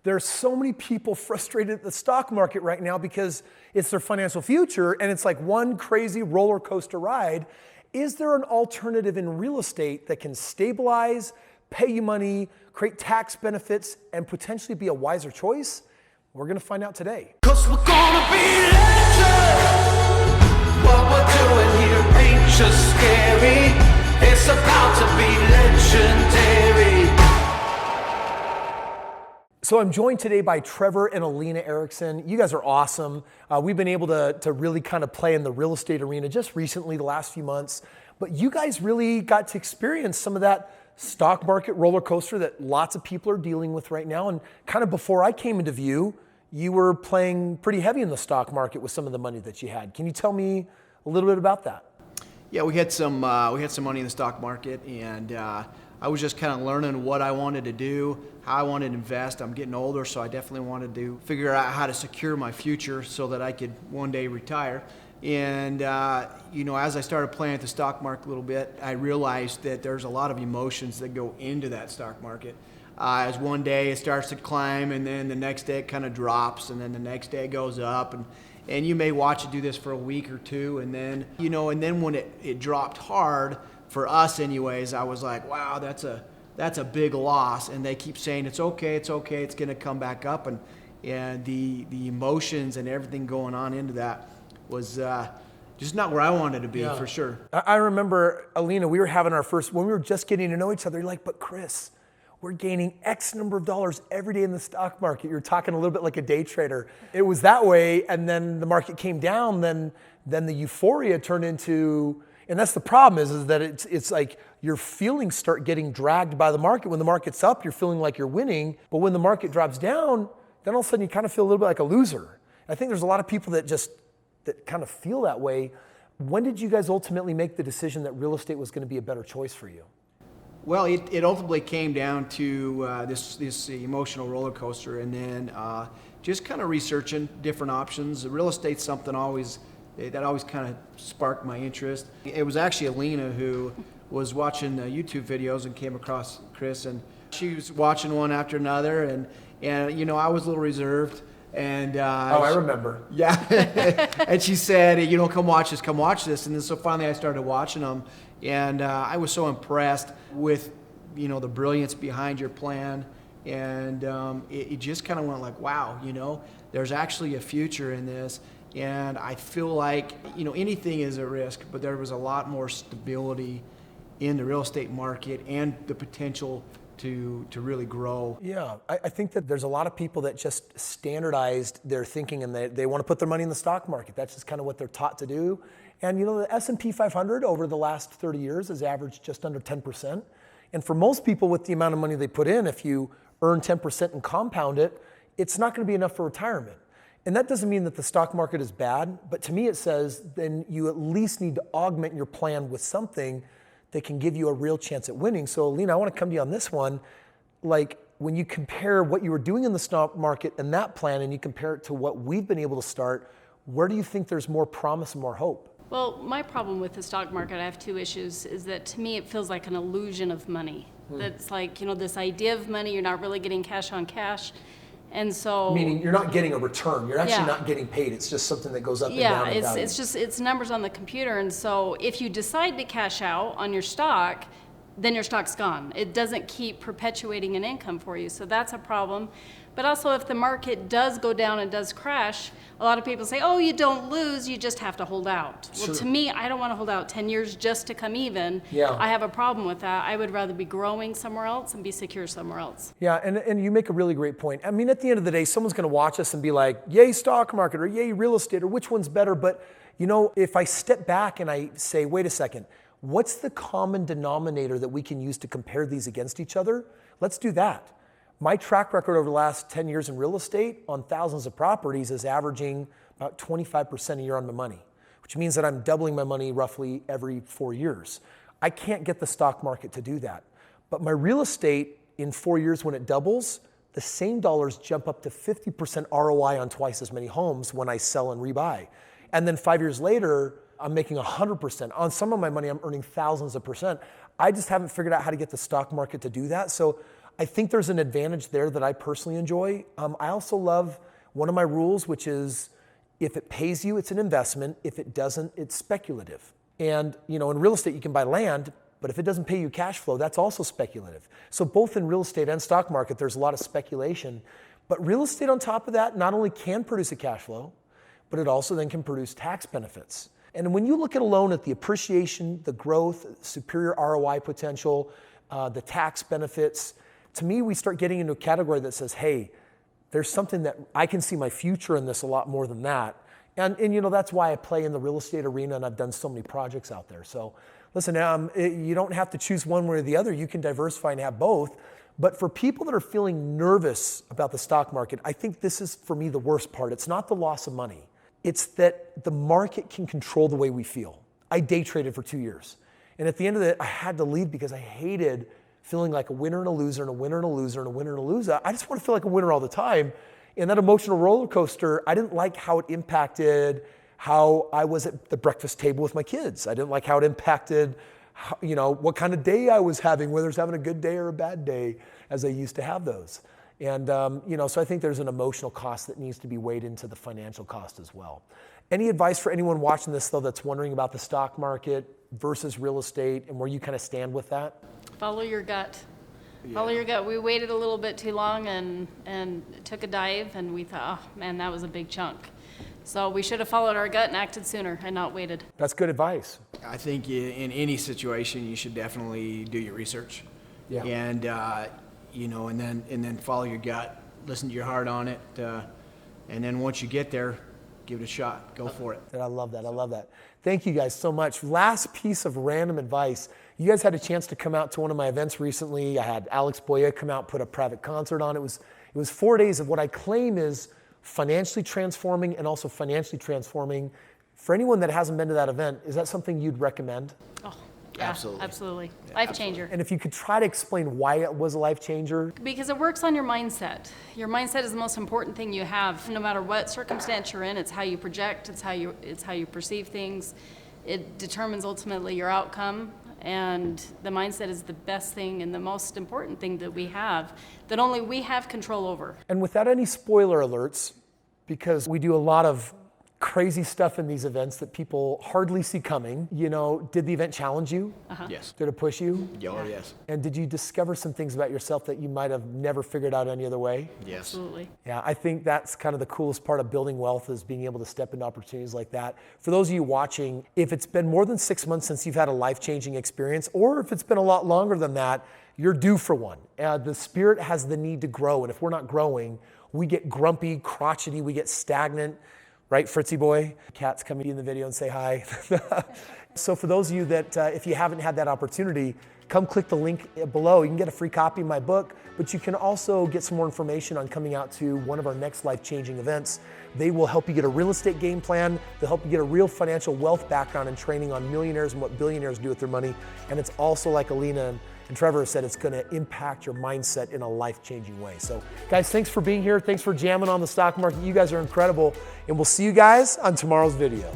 There's so many people frustrated at the stock market right now because it's their financial future and it's like one crazy roller coaster ride. Is there an alternative in real estate that can stabilize, pay you money, create tax benefits, and potentially be a wiser choice? We're gonna find out today. 'Cause we're gonna be legends. What we're doing here ain't just scary. It's about to be legendary. So I'm joined today by Trevor and Alena Erickson. You guys are awesome. We've been able to really kind of play in the real estate arena just recently, the last few months. But you guys really got to experience some of that stock market roller coaster that lots of people are dealing with right now. And kind of before I came into view, you were playing pretty heavy in the stock market with some of the money that you had. Can you tell me a little bit about that? Yeah, we had some money in the stock market, and I was just kind of learning what I wanted to do, how I wanted to invest. I'm getting older, so I definitely wanted to figure out how to secure my future so that I could one day retire. And as I started playing at the stock market a little bit, I realized that there's a lot of emotions that go into that stock market. As one day it starts to climb, and then the next day it kind of drops, and then the next day it goes up, and you may watch it do this for a week or two, and then when it dropped hard, for us anyways, I was like, wow, that's a big loss. And they keep saying it's okay, it's gonna come back up, and the emotions and everything going on into that was just not where I wanted to be, for sure. I remember, Alena, we were having our first, when we were just getting to know each other, you're like, but Kris, we're gaining X number of dollars every day in the stock market. You're talking a little bit like a day trader. It was that way, and then the market came down, then the euphoria turned into, and that's the problem is that it's like your feelings start getting dragged by the market. When the market's up, you're feeling like you're winning, but when the market drops down, then all of a sudden you kind of feel a little bit like a loser. I think there's a lot of people that kind of feel that way. When did you guys ultimately make the decision that real estate was going to be a better choice for you? Well, it ultimately came down to this emotional roller coaster, and then just kind of researching different options. Real estate's something that always kind of sparked my interest. It was actually Alena who was watching YouTube videos and came across Kris, and she was watching one after another, and I was a little reserved. And I remember. Yeah, and she said, come watch this. And then so finally I started watching them, and I was so impressed with, the brilliance behind your plan, and it just kind of went like, wow, there's actually a future in this. And I feel like, anything is a risk, but there was a lot more stability in the real estate market and the potential to really grow. Yeah, I think that there's a lot of people that just standardized their thinking, and they want to put their money in the stock market. That's just kind of what they're taught to do. And the S&P 500 over the last 30 years has averaged just under 10%. And for most people, with the amount of money they put in, if you earn 10% and compound it, it's not going to be enough for retirement. And that doesn't mean that the stock market is bad, but to me it says then you at least need to augment your plan with something that can give you a real chance at winning. So Alena, I want to come to you on this one. Like when you compare what you were doing in the stock market and that plan, and you compare it to what we've been able to start, where do you think there's more promise and more hope? Well, my problem with the stock market, I have two issues, is that to me it feels like an illusion of money. That's like, this idea of money, you're not really getting cash on cash. And so, meaning you're not getting a return. You're actually not getting paid. It's just something that goes up and down in value. It's numbers on the computer. And so if you decide to cash out on your stock, then your stock's gone. It doesn't keep perpetuating an income for you. So that's a problem. But also if the market does go down and does crash, a lot of people say, oh, you don't lose, you just have to hold out. Sure. Well, to me, I don't want to hold out 10 years just to come even. Yeah. I have a problem with that. I would rather be growing somewhere else and be secure somewhere else. Yeah, and you make a really great point. I mean, at the end of the day, someone's going to watch us and be like, yay stock market, or yay real estate, or which one's better? But, if I step back and I say, wait a second, what's the common denominator that we can use to compare these against each other? Let's do that. My track record over the last 10 years in real estate on thousands of properties is averaging about 25% a year on my money, which means that I'm doubling my money roughly every 4 years. I can't get the stock market to do that. But my real estate in 4 years, when it doubles, the same dollars jump up to 50% ROI on twice as many homes when I sell and rebuy. And then 5 years later, I'm making 100%. On some of my money, I'm earning thousands of percent. I just haven't figured out how to get the stock market to do that. So I think there's an advantage there that I personally enjoy. I also love one of my rules, which is if it pays you, it's an investment. If it doesn't, it's speculative. And in real estate, you can buy land, but if it doesn't pay you cash flow, that's also speculative. So both in real estate and stock market, there's a lot of speculation. But real estate on top of that not only can produce a cash flow, but it also then can produce tax benefits. And when you look at a loan at the appreciation, the growth, superior ROI potential, the tax benefits, to me, we start getting into a category that says, hey, there's something that I can see my future in this a lot more than that. And that's why I play in the real estate arena, and I've done so many projects out there. So listen, you don't have to choose one way or the other. You can diversify and have both. But for people that are feeling nervous about the stock market, I think this is, for me, the worst part. It's not the loss of money. It's that the market can control the way we feel. I day traded for 2 years. And at the end of it, I had to leave because I hated feeling like a winner and a loser and a winner and a loser and a winner and a loser. I just want to feel like a winner all the time. And that emotional roller coaster, I didn't like how it impacted how I was at the breakfast table with my kids. I didn't like how it impacted what kind of day I was having, whether it's having a good day or a bad day, as I used to have those. And, so I think there's an emotional cost that needs to be weighed into the financial cost as well. Any advice for anyone watching this, though, that's wondering about the stock market versus real estate and where you kind of stand with that? Follow your gut. Yeah. Follow your gut. We waited a little bit too long and took a dive, and we thought, oh man, that was a big chunk. So we should have followed our gut and acted sooner and not waited. That's good advice. I think in any situation, you should definitely do your research. Yeah. And, and then follow your gut, listen to your heart on it. And then once you get there, give it a shot. Go for it. And I love that. I love that. Thank you guys so much. Last piece of random advice. You guys had a chance to come out to one of my events recently. I had Alex Boya come out, put a private concert on. It was 4 days of what I claim is financially transforming and also financially transforming. For anyone that hasn't been to that event, is that something you'd recommend? Oh, yeah, absolutely. Yeah, Life changer. And if you could try to explain why it was a life changer. Because it works on your mindset. Your mindset is the most important thing you have. No matter what circumstance you're in, it's how you project, it's how you perceive things. It determines ultimately your outcome. And the mindset is the best thing and the most important thing that we have, that only we have control over. And without any spoiler alerts, because we do a lot of crazy stuff in these events that people hardly see coming, did the event challenge you? Uh-huh. Yes. Did it push you? Oh, yes. And did you discover some things about yourself that you might have never figured out any other way? Yes. Absolutely. Yeah, I think that's kind of the coolest part of building wealth, is being able to step into opportunities like that. For those of you watching, if it's been more than 6 months since you've had a life-changing experience, or if it's been a lot longer than that, you're due for one. The spirit has the need to grow, and if we're not growing, we get grumpy, crotchety, we get stagnant. Right, Fritzy boy? Cat's coming in the video and say hi. So for those of you that, if you haven't had that opportunity, come click the link below. You can get a free copy of my book, but you can also get some more information on coming out to one of our next life-changing events. They will help you get a real estate game plan. They'll help you get a real financial wealth background and training on millionaires and what billionaires do with their money. And it's also, like Alena and Trevor have said, it's going to impact your mindset in a life-changing way. So guys, thanks for being here. Thanks for jamming on the stock market. You guys are incredible. And we'll see you guys on tomorrow's video.